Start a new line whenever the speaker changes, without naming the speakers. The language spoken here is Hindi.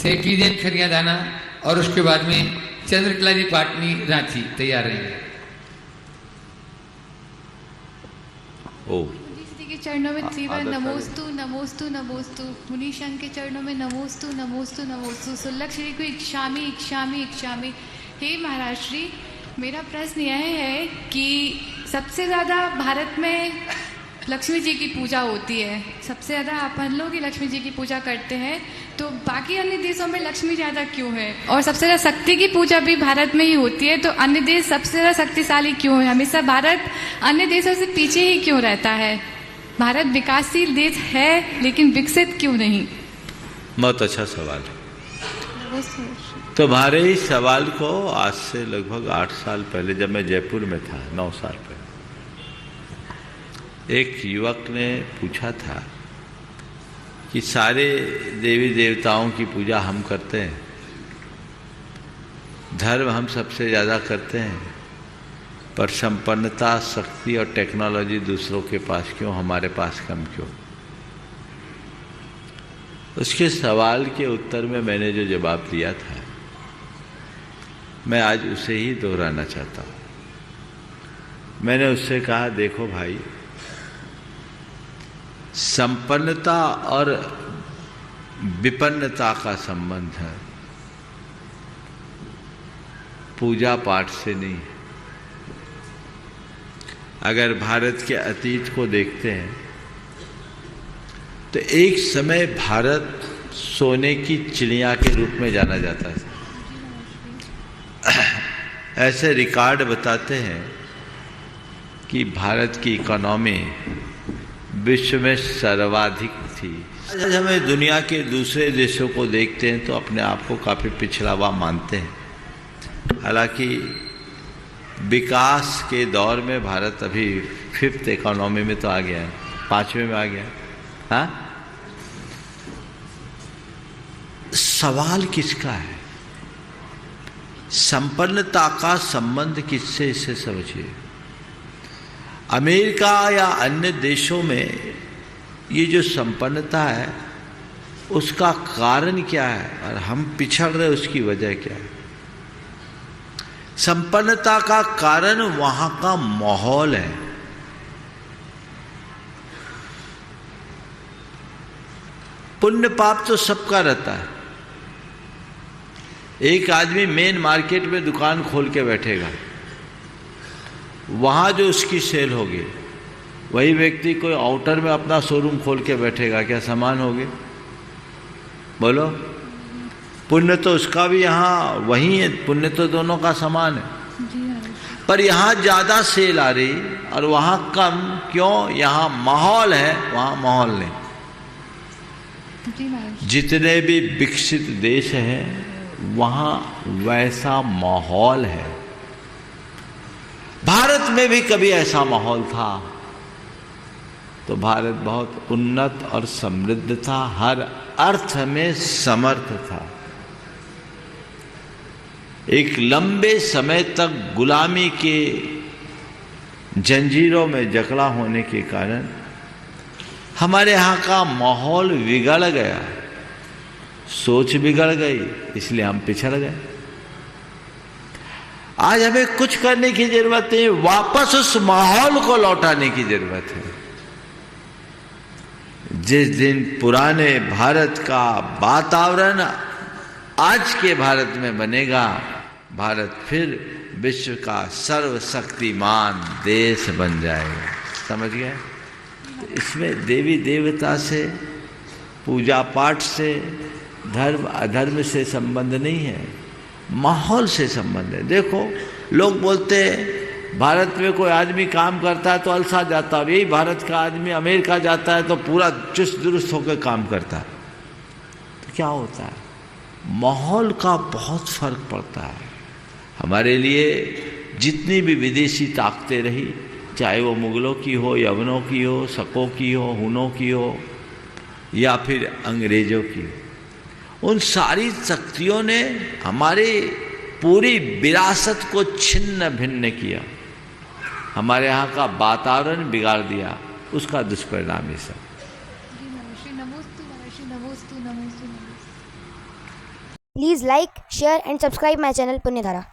सेठीदेन खरियादाना और उसके बाद में चंद्रकला जी पाटनी रांची तैयार रहेंगे।
ओ
के चरणों में त्रिवार नमोस्तु नमोस्तु नमोस्तु, मुनीशन के चरणों में नमोस्तु नमोस्तु नमोस्तु, सुल्लक श्री को इक्षामी इक्षामी इक्षामी। हे महाराज श्री, मेरा प्रश्न यह है कि सबसे ज़्यादा भारत में लक्ष्मी जी की पूजा होती है, सबसे ज़्यादा अपन लोग ही लक्ष्मी जी की पूजा करते हैं, तो बाकी अन्य देशों में लक्ष्मी ज़्यादा क्यों है? और सबसे ज़्यादा शक्ति की पूजा भी भारत में ही होती है, तो अन्य देश सबसे ज़्यादा शक्तिशाली क्यों है? हमेशा भारत अन्य देशों से पीछे ही क्यों रहता है? भारत विकासशील देश है लेकिन विकसित क्यों नहीं?
बहुत अच्छा सवाल है। तुम्हारे इस सवाल को आज से लगभग 8 साल पहले, जब मैं जयपुर में था, 9 साल पहले, एक युवक ने पूछा था कि सारे देवी देवताओं की पूजा हम करते हैं, धर्म हम सबसे ज़्यादा करते हैं, पर संपन्नता, शक्ति और टेक्नोलॉजी दूसरों के पास क्यों, हमारे पास कम क्यों? उसके सवाल के उत्तर में मैंने जो जवाब दिया था, मैं आज उसे ही दोहराना चाहता हूँ। मैंने उससे कहा, देखो भाई, संपन्नता और विपन्नता का संबंध है, पूजा पाठ से नहीं है। अगर भारत के अतीत को देखते हैं तो एक समय भारत सोने की चिड़िया के रूप में जाना जाता था। ऐसे रिकॉर्ड बताते हैं कि भारत की इकोनॉमी विश्व में सर्वाधिक थी। आज हमें दुनिया के दूसरे देशों को देखते हैं तो अपने आप को काफ़ी पिछड़ा हुआ मानते हैं। हालांकि विकास के दौर में भारत अभी 5th इकोनॉमी में तो आ गया है, 5वें में आ गया। हाँ, सवाल किसका है? संपन्नता का संबंध किससे, इससे समझिए। अमेरिका या अन्य देशों में ये जो संपन्नता है उसका कारण क्या है और हम पिछड़ रहे, उसकी वजह क्या है? संपन्नता का कारण वहां का माहौल है। पुण्य पाप तो सबका रहता है। एक आदमी मेन मार्केट में दुकान खोल के बैठेगा, वहां जो उसकी सेल होगी, वही व्यक्ति कोई आउटर में अपना शोरूम खोल के बैठेगा, क्या समान होगी? बोलो। पुण्य तो उसका भी यहाँ वही है, पुण्य तो दोनों का समान है, पर यहाँ ज्यादा सेल आ रही और वहां कम क्यों? यहाँ माहौल है, वहां माहौल नहीं। जितने भी विकसित देश हैं वहां वैसा माहौल है। भारत में भी कभी ऐसा माहौल था तो भारत बहुत उन्नत और समृद्ध था, हर अर्थ में समर्थ था। एक लंबे समय तक गुलामी के जंजीरों में जकड़ा होने के कारण हमारे यहाँ का माहौल बिगड़ गया, सोच बिगड़ गई, इसलिए हम पिछड़ गए। आज हमें कुछ करने की जरूरत है, वापस उस माहौल को लौटाने की जरूरत है। जिस दिन पुराने भारत का वातावरण आज के भारत में बनेगा, भारत फिर विश्व का सर्वशक्तिमान देश बन जाएगा। समझ गए? तो इसमें देवी देवता से, पूजा पाठ से, धर्म अधर्म से संबंध नहीं है, माहौल से संबंध है। देखो, लोग बोलते हैं भारत में कोई आदमी काम करता है तो अलसा जाता है, यही भारत का आदमी अमेरिका जाता है तो पूरा चुस्त दुरुस्त होकर काम करता है। तो क्या होता है? माहौल का बहुत फर्क पड़ता है। हमारे लिए जितनी भी विदेशी ताकतें रही, चाहे वो मुगलों की हो, यवनों की हो, शकों की हो, हुनों की हो या फिर अंग्रेजों की, उन सारी शक्तियों ने हमारे पूरी विरासत को छिन्न भिन्न किया, हमारे यहाँ का वातावरण बिगाड़ दिया। उसका दुष्परिणाम ये सब।
Please like, share and subscribe my channel Punyadhara.